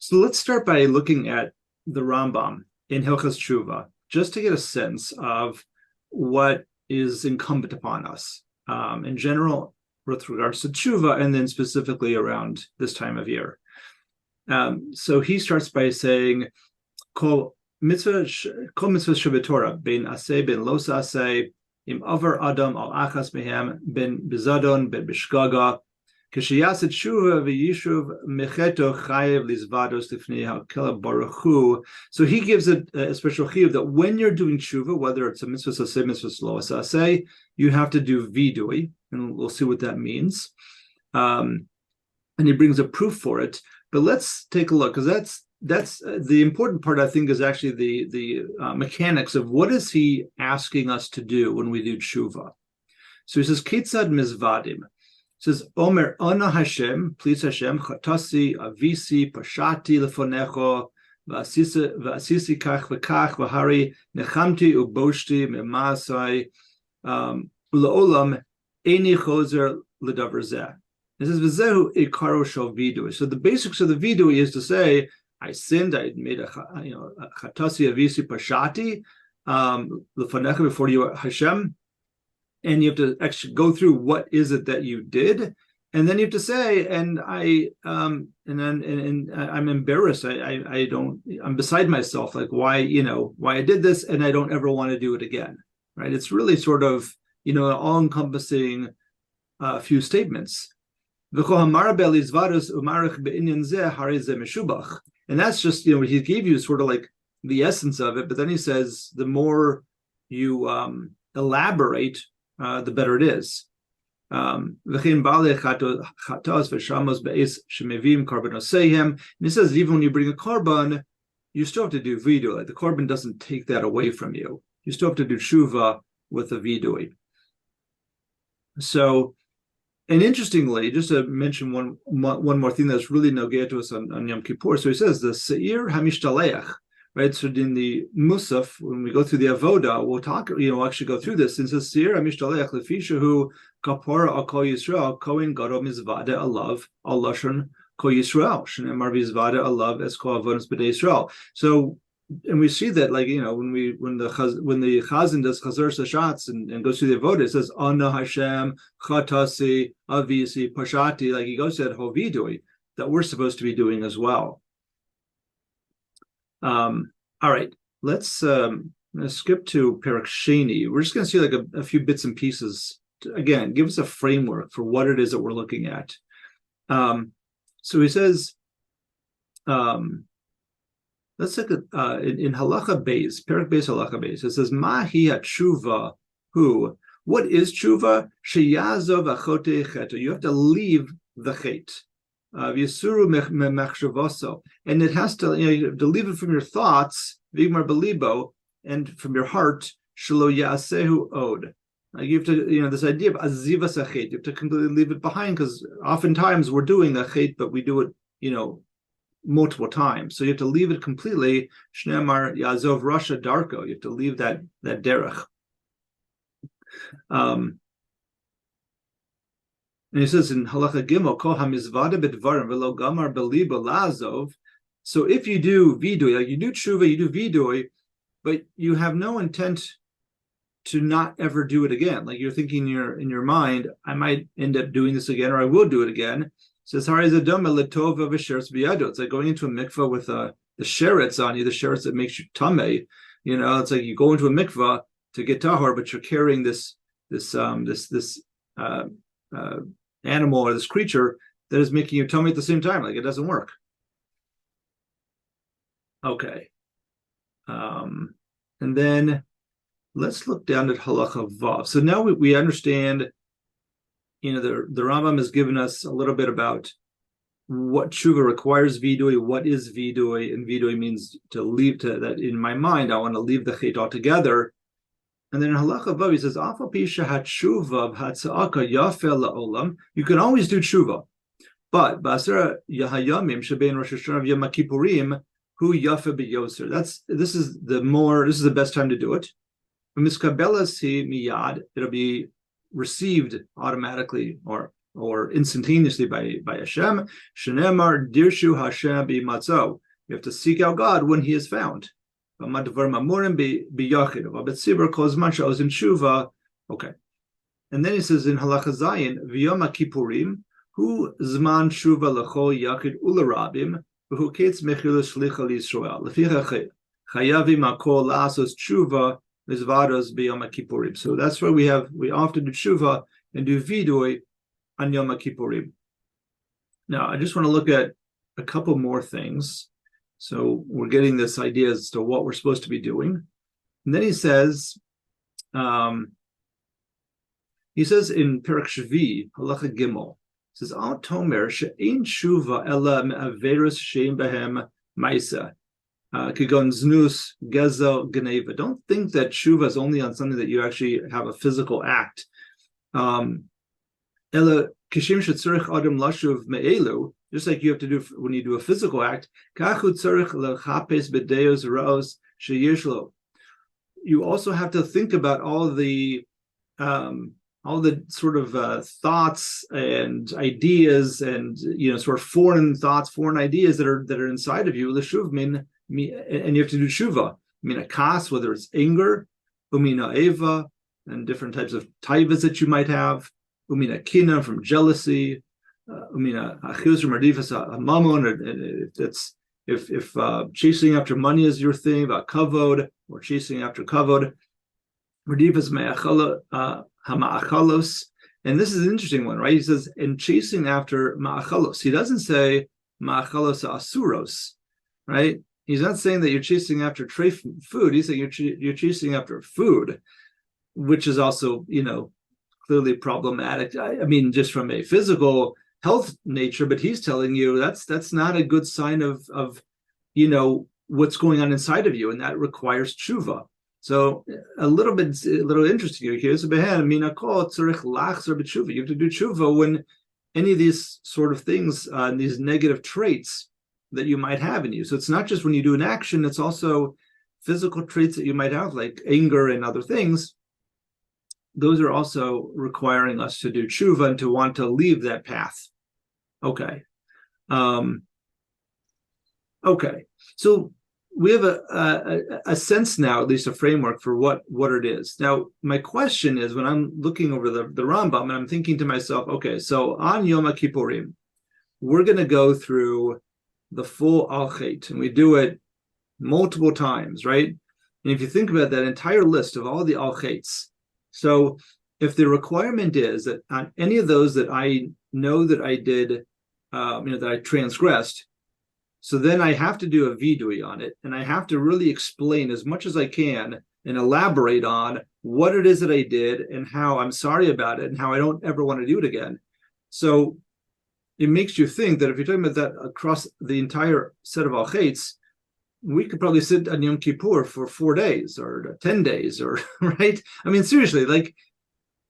So let's start by looking at the Rambam in Hilchos Tshuva, just to get a sense of what is incumbent upon us in general with regards to Tshuva, and then specifically around this time of year. So he starts by saying, Kol mitzvah shebetorah, ben aseh, ben los aseh, im avar adam al achas mehem, ben bizadon, ben bishgaga, Kishiyas tshuva v'yishuv mecheto chayev lizvados lifnei hakela baruch hu. So he gives it a special chiyuv that when you're doing tshuva, whether it's a mitzvah saseh, mitzvah lo aseh, you have to do vidui, and we'll see what that means. And he brings a proof for it. But let's take a look, because that's the important part. I think is actually the mechanics of what is he asking us to do when we do tshuva. So he says kitzad mizvadim. It says, Omer, Ana Hashem, please Hashem, Chatasi, Avisi, Pashati, Lefonecho, Vasisi Kach V'Kach, V'Hari, Nechamti, Uboshti, Memasai, Ulaolam, Eini Chozer, Ledavar Zeh. It says, V'zehu Ikaro Shel Vidui. So the basics of the vidui is to say, I sinned, I made a Chatasi, Avisi, Pashati, Lefonecho, before you, Hashem. And you have to actually go through what is it that you did, and then you have to say, and I'm embarrassed. I'm beside myself. Like why I did this, and I don't ever want to do it again. Right? It's really sort of an all-encompassing few statements. And that's just he gave you sort of like the essence of it, but then he says the more you elaborate, the better it is. And he says even when you bring a korban, you still have to do vidui. Like the korban doesn't take that away from you. You still have to do tshuva with a vidui. So, and interestingly, just to mention one more thing that's really nogea to us on Yom Kippur. So he says the seir hamishtalech. Right, so in the Musaf, when we go through the Avodah, we'll actually go through this. Since it's Sir Amishtalech Lefishahu Kapora Al Kol Yisrael Kohen Gadol Mizvada Alav Al Lashon Kol Yisrael Shneimar Mizvada Alav Es Kol Avonos B'nei Yisrael. So, and we see that, like when the Chazan does Chazar Sashatz and goes through the Avodah, it says Ana Hashem Chatasi Avisi Pashati. Like he goes to that whole vidui that we're supposed to be doing as well. All right, let's skip to Perek Sheni. We're just going to see like a few bits and pieces to, again, give us a framework for what it is that we're looking at. So he says, let's look at in Halacha Beis, Perek Beis Halacha Beis. It says, Mahi HaTshuva Hu. What is tshuva? Sheyazov achote cheto. You have to leave the chet. And it has to, you have to leave it from your thoughts, vigmar belibo, and from your heart, shelo yasehu od. You have to, this idea of azivas achet, you have to completely leave it behind, because oftentimes we're doing a chet, but we do it, multiple times. So you have to leave it completely. Shneimar yazov rasha darko. You have to leave that derech. And he says in Halacha Gimel, Kol hamizvada b'dvarim v'lo gamar b'libo lazov. So if you do vidui, like you do tshuva, you do vidui, but you have no intent to not ever do it again. Like you're thinking in your mind, I might end up doing this again, or I will do it again. It says harizadom letova v'sheretz b'yado. It's like going into a mikvah with the sheretz on you, the sheretz that makes you tamei. It's like you go into a mikvah to get tahor, but you're carrying this animal or this creature that is making you tummy at the same time. Like it doesn't work. Okay. And then let's look down at Halacha Vav. So now we understand, the Rambam has given us a little bit about what tshuva requires vidui, what is vidui, and vidui means to leave, to that in my mind, I want to leave the chet altogether. And then in Halacha Vav, he says, Afa pisha hatshuva v'hatza'aka yafel la'olam. You can always do tshuva, but b'asera yahayamim shebein Rosh Hashanah v'Yom Kippurim hu yafe b'yoser. This is the best time to do it. Miskabelas hi miyad. It'll be received automatically or or instantaneously by Hashem. Shenemar dirshu Hashem b'matzo. You have to seek out God when He is found. Okay. And then he says in Halacha Zayin, V'yom Kippurim, hu zman shuva l'chol yachid ularabim, v'hu ketz mechilus shlicha l'Yisrael. Leficha chayavim hakol la'asos tshuva mizvados b'yom Kippurim. So that's why we often do tshuva and do vidui on Yom Kippurim. Now, I just want to look at a couple more things. So we're getting this idea as to what we're supposed to be doing. And then he says in Perek Shvi, Halacha Gimel, he says, Al Tomer she'ein shuva ela me'averus she'im behem ma'isa, kigon znus, gezel, geneva. Don't think that shuva is only on something that you actually have a physical act. Ela kishim shetzarich adam lashuv me'elu, just like you have to do when you do a physical act. Kachu tzarich lechapes b'deos raos sheyishlo. You also have to think about all the sort of thoughts and ideas and sort of foreign thoughts, foreign ideas that are inside of you. L'shuv and you have to do shuva. Mina kas, whether it's anger, umina eva, and different types of taivas that you might have. Umina kina, from jealousy. Umina achilus from ardifas mamon. If chasing after money is your thing, about kavod, or chasing after kavod. Ardifas hama'achalos, and this is an interesting one, right? He says, in chasing after ma'achalos, he doesn't say ma'achalos asuros, right? He's not saying that you're chasing after food. He's saying you're chasing after food, which is also, clearly problematic. I mean, just from a physical health nature, but he's telling you that's not a good sign of what's going on inside of you, and that requires tshuva. So a little interesting here. So you have to do tshuva when any of these sort of things, these negative traits that you might have in you. So it's not just when you do an action, it's also physical traits that you might have, like anger and other things. Those are also requiring us to do tshuva and to want to leave that path. Okay. Okay. So we have a sense now, at least a framework for what it is. Now, my question is, when I'm looking over the Rambam, and I'm thinking to myself, okay, so on Yom Kippurim, we're going to go through the full al-chet, and we do it multiple times, right? And if you think about that entire list of all the al-chets, so if the requirement is that on any of those that I know that I did, that I transgressed, so then I have to do a vidui on it, and I have to really explain as much as I can and elaborate on what it is that I did and how I'm sorry about it and how I don't ever want to do it again. So it makes you think that if you're talking about that across the entire set of al-chets, we could probably sit on Yom Kippur for 4 days or 10 days, or right? I mean, seriously, like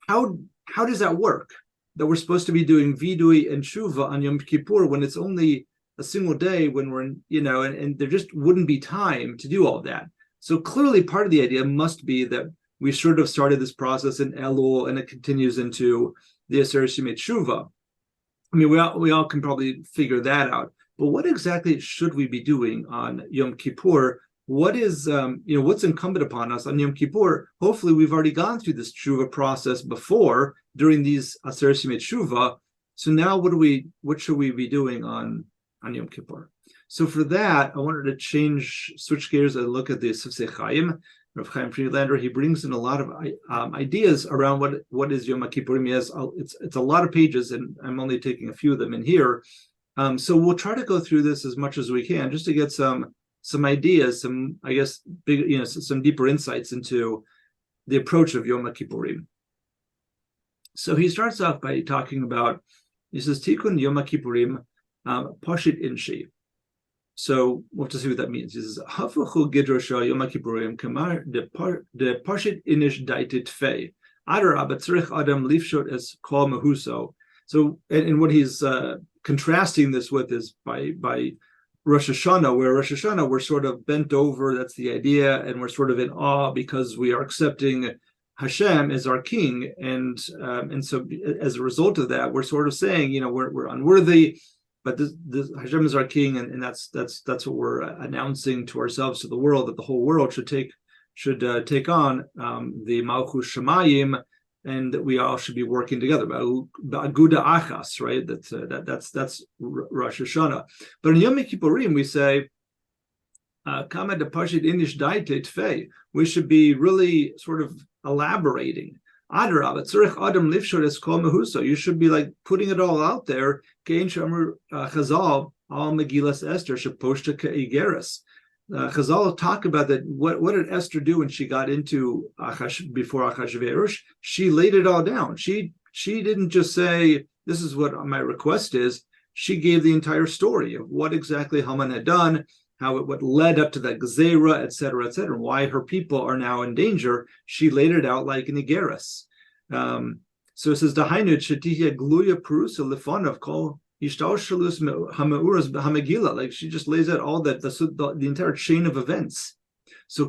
how does that work? That we're supposed to be doing vidui and shuva on Yom Kippur when it's only a single day, when we're in, and there just wouldn't be time to do all of that. So clearly part of the idea must be that we sort of started this process in Elul, and it continues into the Aser Shemit Shuva. I mean, we all can probably figure that out. But what exactly should we be doing on Yom Kippur? What is, what's incumbent upon us on Yom Kippur? Hopefully we've already gone through this Shuva process before, during these Aser Shemit Shuva. So now what should we be doing on Yom Kippur? So for that, I wanted to switch gears and look at the Sifsei Chaim. Rav Chaim Friedlander, he brings in a lot of ideas around what is Yom Kippurim. It's a lot of pages, and I'm only taking a few of them in here. So we'll try to go through this as much as we can, just to get some ideas, some, I guess, big, some deeper insights into the approach of Yom Kippurim. So he starts off by talking about, he says, Tikkun Yom Kippurim Pashit Inshi. So we'll have to see what that means. He says, Hafuchu Gidrosha Yom Kippurim Kamar de Pashit Inish Daitit Fei. Adar Abatzrich Adam Lifshot as Kol Mahuso. So, and what he's contrasting this with is by Rosh Hashanah, where Rosh Hashanah we're sort of bent over, that's the idea, and we're sort of in awe because we are accepting Hashem is our king, and so as a result of that, we're sort of saying, we're unworthy, but this Hashem is our king, and that's what we're announcing to ourselves, to the world, that the whole world should take on the Malchus Shemayim, and that we all should be working together. Ba'aguda achas, right? That's Rosh Hashanah. But in Yom Kippurim we say, we should be really sort of elaborating. You should be like putting it all out there. Chazal talk about that. What did Esther do when she got into before Achashverosh? She laid it all down. She didn't just say, this is what my request is. She gave the entire story of what exactly Haman had done, what led up to that Gezerah, etc., and why her people are now in danger. She laid it out like an Igeris. So it says, like she just lays out all that, the entire chain of events. So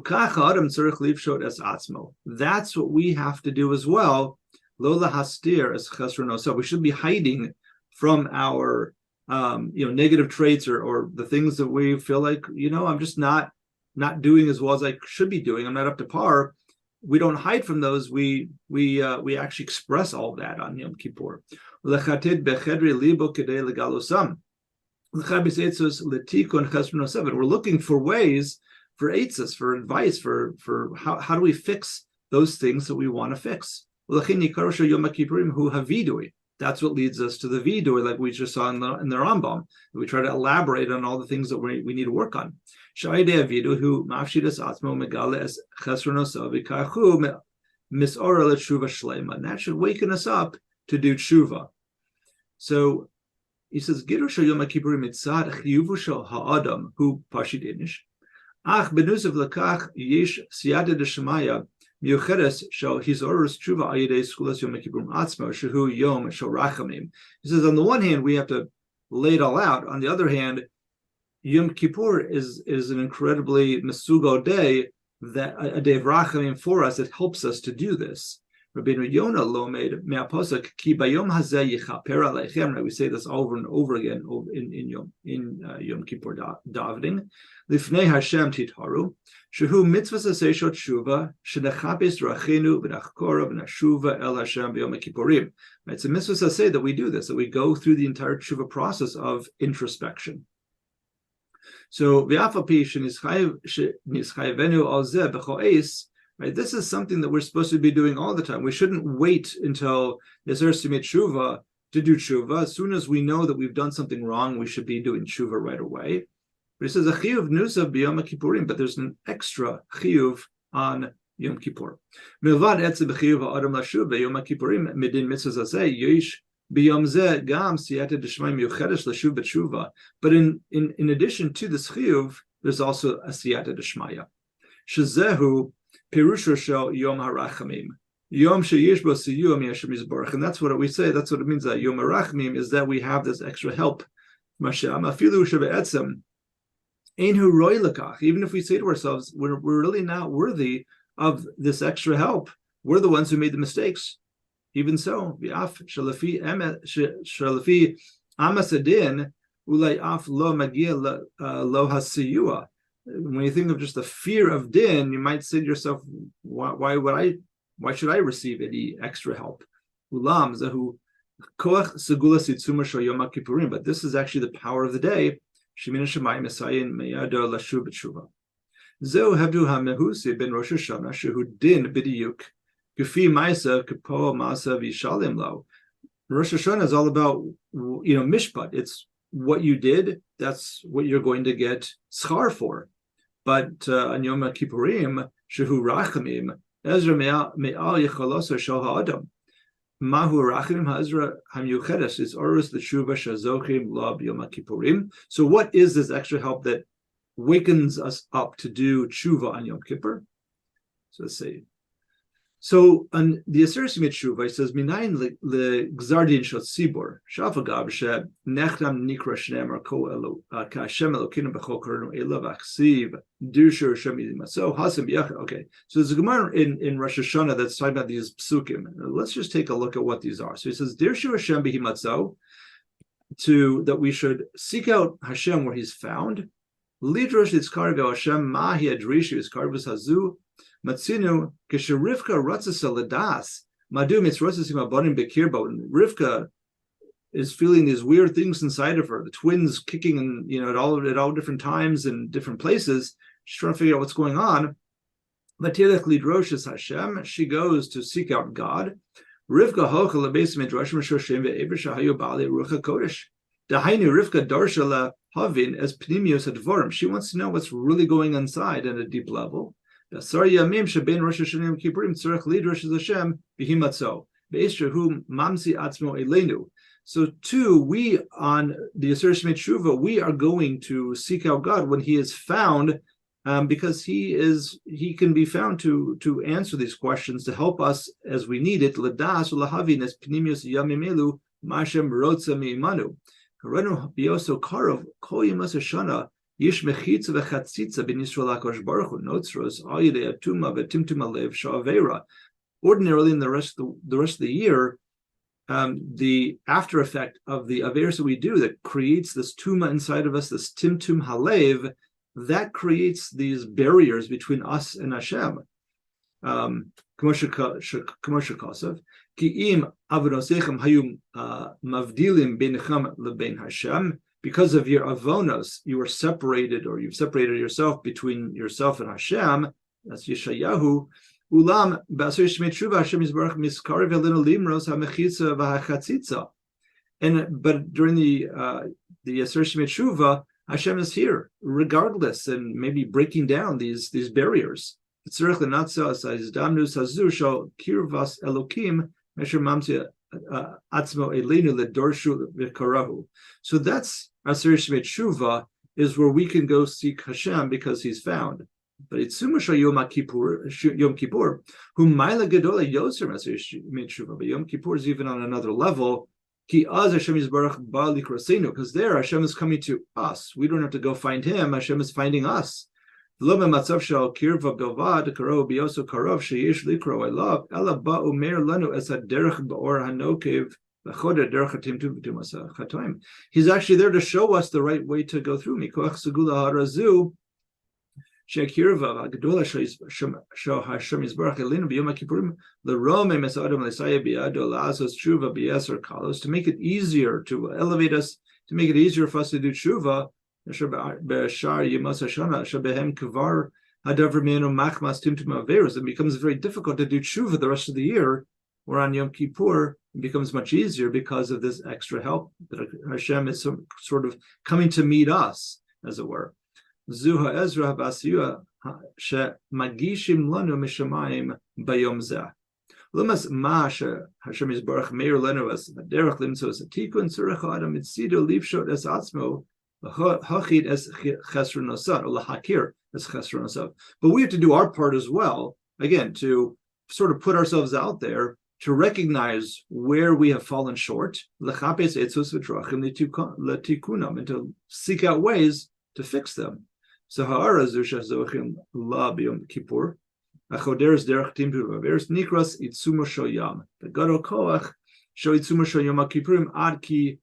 that's what we have to do as well. We should be hiding from our negative traits or the things that we feel like, I'm just not doing as well as I should be doing. I'm not up to par. We don't hide from those. We actually express all that on Yom Kippur. We're looking for ways, for eitzes, for advice, for how do we fix those things that we want to fix. That's what leads us to the vidui, like we just saw in the Rambam. We try to elaborate on all the things that we need to work on. And that should waken us up to do tshuva. So he says, Girush Yom Kippurim mitzad chiyuvu shel ha'adam hu pashid inish. Ach benusav lekach yesh siyata d'shemaya miucheres shel hizorus tshuva ayidei schulas Yom Kippurim atzmo shehu yom shel rachamim. He says, on the one hand, we have to lay it all out. On the other hand, Yom Kippur is an incredibly mesugo day, that a day of rachamim for us. It helps us to do this. Rabbeinu Yonah lomed me'aposuk ki bayom hazeh yichaper aleichem. We say this over and over again in Yom Kippur davening. Lifnei Hashem titharu shehu mitzvahs aseshot shuva shenechapis rachenu v'nachkora v'nashuva el Hashem b'Yom Kippurim. It's a mitzvah say that we do this, that we go through the entire tshuva process of introspection. So v'afapi shenischayvenu al zeh b'cho'es. Right, this is something that we're supposed to be doing all the time. We shouldn't wait until Yeser Simit Tshuva to do Tshuva. As soon as we know that we've done something wrong, we should be doing Tshuva right away. But it says a chiyuv nusav b'Yom Kippurim, but there's an extra chiyuv on Yom Kippur. Milvad etze b'chiyuv ha'adam lashuv b'Yom Kippurim midin mitzvahs hazeh yish b'Yom zeh gam siyata d'shmai miuchedes lashuv b'tshuva. But in addition to this chiyuv, there's also a siyata d'shmaya. Shezehu Pirusha shel Yom HaRachamim, Yom sheyesh bo siyuah mi'Hashem Yisborach, and that's what we say. That's what it means that Yom HaRachamim is that we have this extra help. Mashem afilu shebe'etzem einhu roi lekach. Even if we say to ourselves, we're really not worthy of this extra help. We're the ones who made the mistakes. Even so, v'af shalafi amas adin ulay af lo magia lo hasiyuah. When you think of just the fear of din, you might say to yourself, why should I receive any extra help? Ulam zahu koach segula sitzuma shel Yom Kippurim. But this is actually the power of the day. Shemina shemayim esayin meyado lashuv b'tshuva. Zeu hebdu hamehusi ben Rosh Hashanah shehu din b'diyuk gefi ma'asav kepo ma'asav yishalim lo. Rosh Hashanah is all about mishpat. It's what you did. That's what you're going to get schar for. But on Yom Kippurim, shehu rachamim, Ezra me'al yechaloso shel ha'adam. Mahu rachamim ha'ezra ha'miyuchedes is orus l'shuva shazochim la b'Yom Kippurim. So what is this extra help that wakens us up to do tshuva on Yom Kippur? So let's see. So on the Aseret Tshuva, it says, "Minayin le gzardin shel tzibor shavagav she nechtam nikra shneimar ko elo kashem elokinu b'chol korenu elav achsiv dirshu Hashem yimaso hasem yachad." Okay, so there's a Gemara in Rosh Hashanah that's talking about these psukim. Let's just take a look at what these are. So he says, "Dirshu Hashem b'himatzo," that we should seek out Hashem where He's found. Lidrosh itzkar go Hashem mahi adrishu itzkar v'sazu. Matzinu Rivka Ratzasa Ladas Madu Mitzrosasim Abanim Bekirbo. Rivka is feeling these weird things inside of her, the twins kicking and at all different times and different places. She's trying to figure out what's going on. Matilach Lidroshis Hashem, she goes to seek out God. Rivka Hocha Labes Midrashim Shoshim Ve'Ebrisha Hayu Bali Rucha Kodesh. Dahainu Rivka Darsha La Havin as Pnimius Advorim. She wants to know what's really going inside at a deep level. So two, we on the Aseret Tshuva, we are going to seek out God when He is found, because He can be found to answer these questions, to help us as we need it. Ladas ulahavin es pnimius yamimelu mashem rotza miimanu. Karenu bioso karov kol yemas hashana. Yish mechitza v'chatzitza bin Yisrael HaKadosh Baruch Hu notzros al yidei atuma v'timtum alev sha'avera. Ordinarily, in the rest of the year, the after effect of the averos that we do that creates this tuma inside of us, this timtum halev, that creates these barriers between us and Hashem. Ki im avonosechem hayu mavdilim beinechem lebein Hashem. Because of your avonos, you are separated, or you've separated yourself between yourself and Hashem. That's Yeshayahu. Ulam b'aseret shmei tshuva Hashem yisbarach miskarev elinu limros hamechitza v'hachatzitza. But during the aseret shmei tshuva, Hashem is here, regardless, and maybe breaking down these barriers. Tzarich l'natzah asayzdamnus hazu shal kirvas elokim mesher mamzia atzmo elinu ledorshu v'karahu. So that's Aseret Shmei Tshuva, is where we can go seek Hashem because He's found. But it's Sumasha Yom Kippur, whom Maila Gedola Yoser Aseret Shmei Tshuva. But Yom Kippur is even on another level. Ki Az Hashem Yisbarach Ba Likrasenu, because there Hashem is coming to us. We don't have to go find Him. Hashem is finding us. Lo b'matzav shel kirva bilvad karov bioso karov sheyesh likro elav ela ba'omer lanu es haderech ba'or hanokev. He's actually there to show us the right way to go through. To make it easier, to elevate us, to make it easier for us to do tshuva. It becomes very difficult to do tshuva the rest of the year. Where on Yom Kippur, it becomes much easier because of this extra help that Hashem is sort of coming to meet us, as it were. Zuha Ezra Basiyah she magishim lanu mishamayim bayom zeh. Lumas ma she Hashem yisbarach meir lanu as derech limso as a tikun tzurech adam mitzido livshot es atzmo hachid es chesronosav or lahakir es chesronosav. But we have to do our part as well, again, to sort of put ourselves out there, to recognize where we have fallen short, and to seek out ways to fix them. So ha'ara zusha zochim la b'yom kippur, achoderes derech timtu v'averes nikras itzumo shoyam. The gadol koach sho itzumo shoyam kippurim ad ki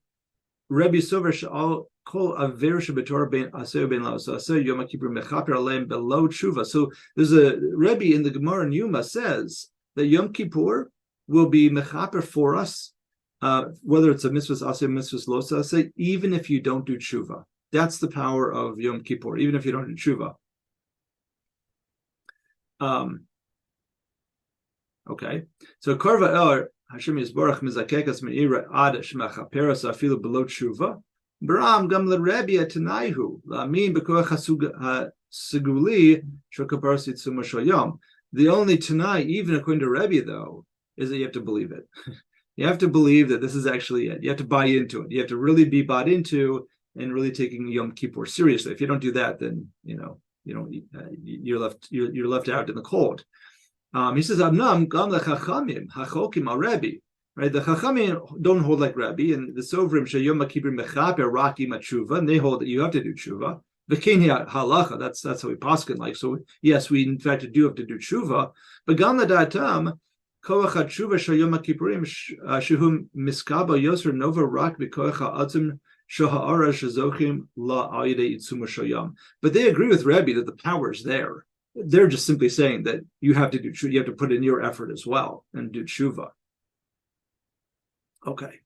Rebbe Sover she'al kol aver shebetorah ben aseh ben lao. So aseh yom kippur mechaper aleim below tshuva. So there's a Rebbe in the Gemara in Yuma says that Yom Kippur will be mechaper for us, whether it's a mitzvah aseh, mitzvah lo aseh, even if you don't do tshuva. That's the power of Yom Kippur, even if you don't do tshuva. Okay, so Karva El Hashem Yisborach Mizakekas Meira Ad Shemachaperas Afilu below tshuva. Baram Gam LeRebbe Tanaihu Lamin Bekoach Hasuguli Shokaparsi Tzuma Shoyam. The only Tanai, even according to Rebbe, though, is that you have to believe it. You have to believe that this is actually it. You have to buy into it. You have to really be bought into and really taking Yom Kippur seriously. If you don't do that, then you're left out in the cold. He says, "Amnam gam lechachamim hachokim al Rebbe." Right, the Chachamim don't hold like Rebbe, and the Sovrim sheyom Kippur mechaper raki matshuva, and they hold that you have to do tshuva. V'kein halacha, that's how we paskin like. So yes, we in fact do have to do tshuva, but gam l'datam koach tshuva sheyom kippurim shehum miskaba yoser nova rak b'koach ha'atzim shaha'ara shezochim la ayidei itzuma shoyam. But they agree with Rebbe that the power is there. They're just simply saying that you have to do tshuva, you have to put in your effort as well and do tshuva. Okay,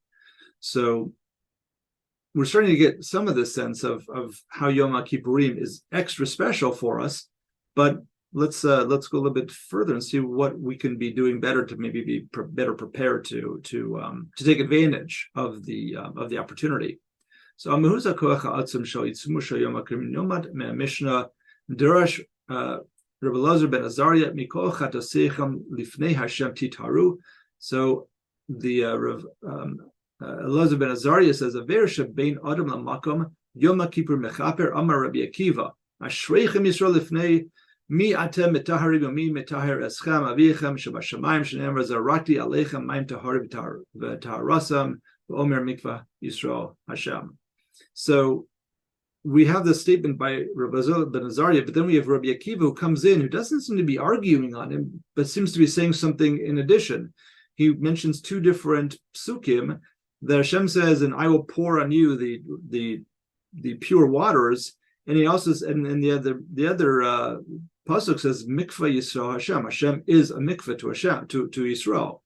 so we're starting to get some of this sense of how Yom Kippurim is extra special for us, but let's go a little bit further and see what we can be doing better to maybe be better prepared to take advantage of the opportunity. So Amehuza Koach Ha'atzim Shal Yitzumu Shal Yom Kippurim Yomad Mishnah Derash Rabbi Elazar ben Azariah Mikol Chatasechem Lifnei Hashem Titaru. So the Elazar ben Azariah says, "Aver shebein adam lamakom Yom Kippur mechaper Amar Rabbi Akiva Ashreichem Yisrael lifnei mi atem metaharim mi metahir eschem avichem shebashamayim shenemar zarakti aleichem mayim tahar v'taharasam v'omer mikvah Yisrael Hashem." So we have this statement by Rabbi Elazar ben Azariah, but then we have Rabbi Akiva who comes in, who doesn't seem to be arguing on him, but seems to be saying something in addition. He mentions two different psukim that Hashem says, "And I will pour on you the pure waters." And he also and the other pasuk says, "Mikvah Yisrael Hashem." Hashem is a mikvah to Hashem to Yisrael.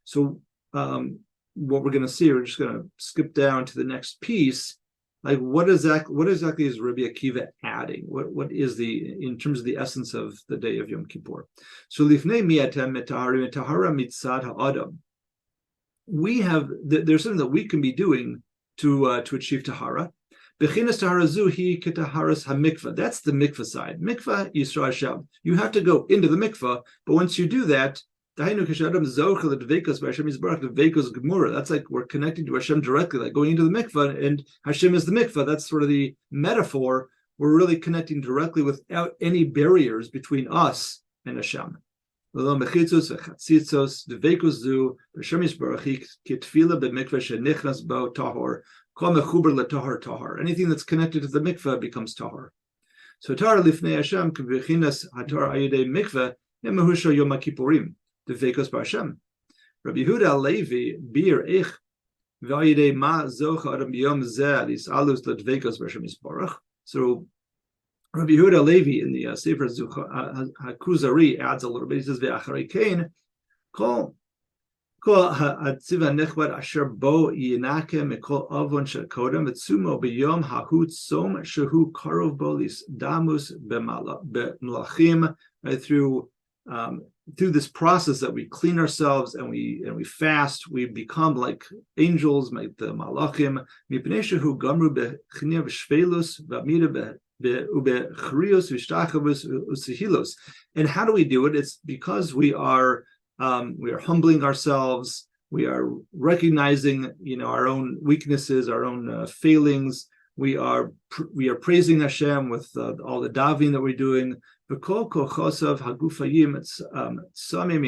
So what we're going to see, we're just going to skip down to the next piece. Like what exactly is Rabbi Akiva adding? What is in terms of the essence of the day of Yom Kippur? So lifnei miatem metaharim tahara mitzad ha'adam. We have there's something that we can be doing to achieve tahara. Bechinas tahara zu hi ketaharas hamikvah. That's the mikvah side. Mikvah Yisrael Hashem. You have to go into the mikvah, but once you do that, that's like we're connecting to Hashem directly, like going into the mikvah, and Hashem is the mikvah. That's sort of the metaphor. We're really connecting directly without any barriers between us and Hashem. Anything that's connected to the mikvah becomes tahor. So tahor lifnei Hashem k'bechinas hatar ayidei mikvah nemahusha Yom Kippurim. The Vekos B'Hashem. Rabbi Yehuda Levi bir ich v'ayidei ma zocha adam b'yom zeh lis alus l'dvekos B'Hashem Yisborach. So Rabbi Yehuda Levi in the Sefer HaKuzari adds a little bit. He says ve'acharei kein kol ha'tziva nechbad asher bo yinake mikol avon shekodem v'tzumo b'yom ha'hu tzom shehu karov bo lis damus b'malachim, right, through this process that we clean ourselves and we fast, we become like angels, like the malachim. And how do we do it? It's because we are humbling ourselves. We are recognizing, our own weaknesses, our own failings. We are praising Hashem with all the davening that we're doing. V'kol kochosav hagufayim samim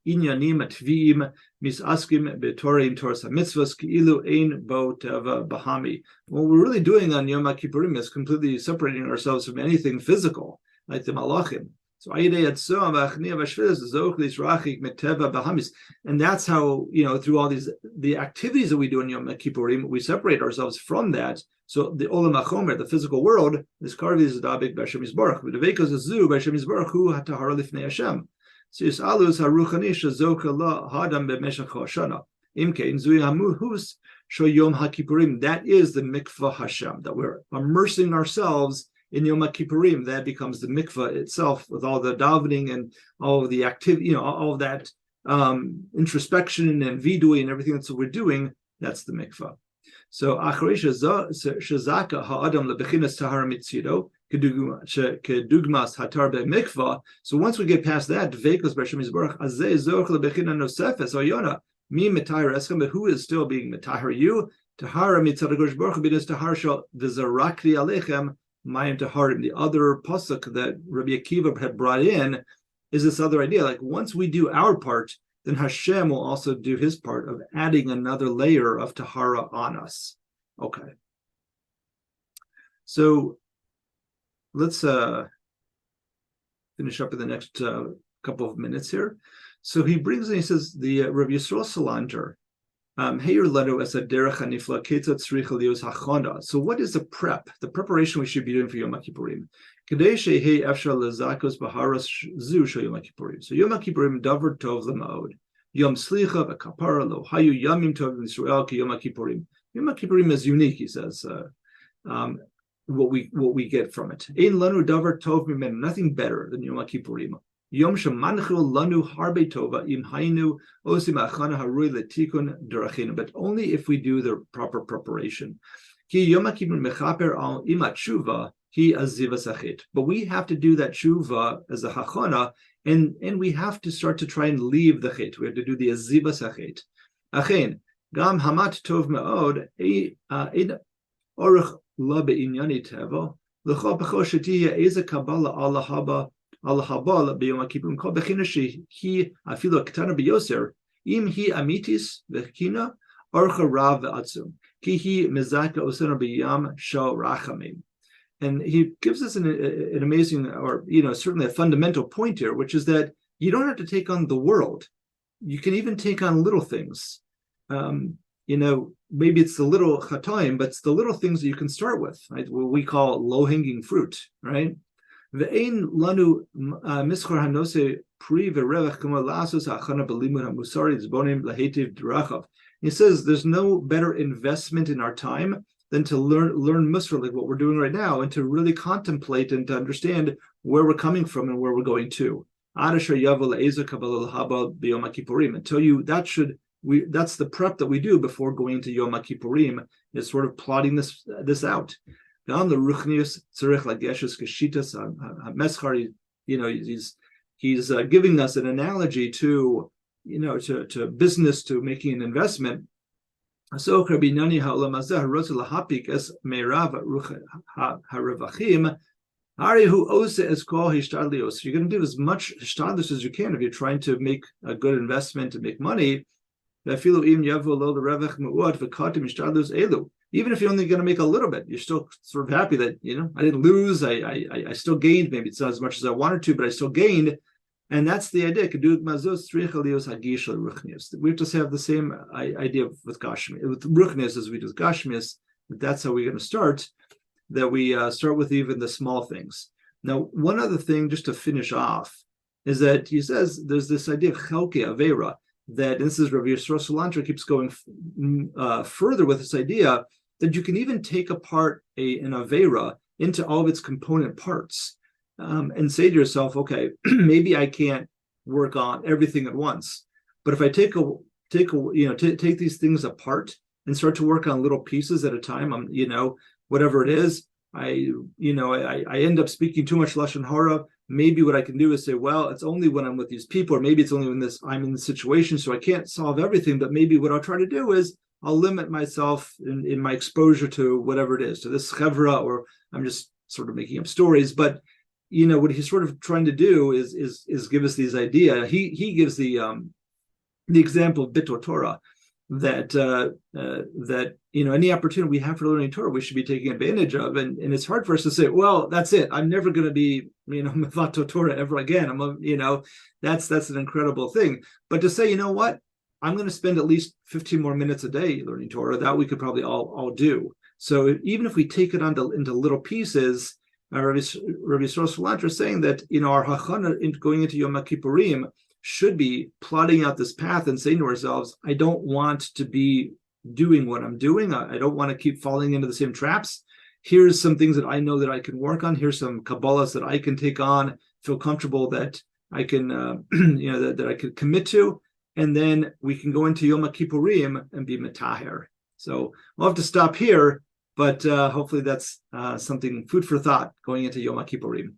inyanim atvim misaskim b'toreim toras hamitzvos ki'ilu ein bo teva bahami. What we're really doing on Yom Kippurim is completely separating ourselves from anything physical, like the malachim. So ayidei atzom v'achniya v'shvilas zochlis rachik meteva bahamis, and that's how through all the activities that we do in Yom Kippurim, we separate ourselves from that. So the olam hachomer, the physical world, this karvi is dabik b'Hashem Yisborach. But the vekos azu b'Hashem Yisborach hu hatahara lifnei Hashem. So yisalus haruchani shazoka la hadam b'meshach hashana. Imkein zui hamuhus sho Yom HaKippurim. That is the mikvah Hashem, that we're immersing ourselves in Yom Kippurim. That becomes the mikvah itself, with all the davening and all of the activity, all of that introspection and vidui and everything that's what we're doing. That's the mikvah. So shazaka ha'adam lebechinas tahara mitzido kedugmas hatar be'mikvah. So once we get past that, dveikos b'Hashem Yisborach azeh zoch lebechina nosefes oyona mi mitahir eschem, but who is still being mitahir you? Tahara mitzad HaKadosh Baruch Hu b'nis tahar shal v'zarakli alechem mayim taharim. The other pasuk that Rabbi Akiva had brought in is this other idea. Like once we do our part, then Hashem will also do his part of adding another layer of Tahara on us. Okay. So let's finish up in the next couple of minutes here. So he brings in, he says, the Rav Yisrael Salanter, so what is the prep, the preparation we should be doing for Yom Kippurim? So Yom Kippurim davar tov l'ma'od. Yom Slicha v'kapara lo hayu yamim tov l'Yisrael ki Yom Kippurim. Yom Kippurim is unique, he says, what we get from it. Ein lanu davar tov mimen, nothing better than Yom Kippurim. Yom shemanchil lanu harbe tova im hainu osim achana harui letikun derachinu, but only if we do the proper preparation. Ki Yom Kippur mechaper al imat tshuva hi azivas achet. But we have to do that tshuva as a hachana, and we have to start to try and leave the chet. We have to do the azivas achet. Achen gam hamat tov meod ein orach la beinyani tevo l'chol b'chol shetiya eza kabbalah Allah haba. Allah habal b'Yom Kippurim kol bechina shehi afilu ketana b'yoser im hi amitis v'kina orcha rav v'atzum ki hi mezaka osena b'yam shal rachamim. And he gives us an amazing, or certainly a fundamental point here, which is that you don't have to take on the world. You can even take on little things. Maybe it's the little chataim, but it's the little things that you can start with, right? What we call low-hanging fruit, right? Ve'ein lanu mischor hanose pri v'revach kama lasos ha'achana b'limud ha'musari zbonim lahetiv d'rachav. He says there's no better investment in our time than to learn Musar, like what we're doing right now, and to really contemplate and to understand where we're coming from and where we're going to. Until you, that's the prep that we do before going to Yom Kippurim, is sort of plotting this out. He's giving us an analogy to business, to making an investment. So you're going to do as much hishtadlus as you can if you're trying to make a good investment and make money. Even if you're only going to make a little bit, you're still sort of happy that, I didn't lose. I still gained. Maybe it's not as much as I wanted to, but I still gained. And that's the idea. We have to have the same idea with Gashmi, with Ruchnius as we do with Gashmius. That's how we're going to start, that we start with even the small things. Now, one other thing, just to finish off, is that he says there's this idea of Chelke Avera, that, and this is Rav Yisrael Salanter keeps going further with this idea that you can even take apart an Avera into all of its component parts. And say to yourself, okay, maybe I can't work on everything at once, but if I take these things apart and start to work on little pieces at a time, whatever it is, I end up speaking too much lashon hara. Maybe what I can do is say, well, it's only when I'm with these people, or maybe it's only when I'm in the situation, so I can't solve everything. But maybe what I'll try to do is I'll limit myself in my exposure to whatever it is, to this chevra, or I'm just sort of making up stories, but what he's sort of trying to do is give us these idea. He gives the example of Bitul Torah, that any opportunity we have for learning Torah, we should be taking advantage of. And it's hard for us to say, well, that's it. I'm never going to be Mevato Torah ever again. That's an incredible thing. But to say, what, I'm going to spend at least 15 more minutes a day learning Torah, that we could probably all do. So even if we take it into little pieces, Rav Yisrael Salanter is saying that our hachana going into Yom Kippurim should be plotting out this path and saying to ourselves, I don't want to be doing what I'm doing. I don't want to keep falling into the same traps. Here's some things that I know that I can work on. Here's some Kabbalahs that I can take on, feel comfortable that I can, that I could commit to. And then we can go into Yom Kippurim and be metaher. So we'll have to stop here. But hopefully that's something, food for thought, going into Yom Kippurim.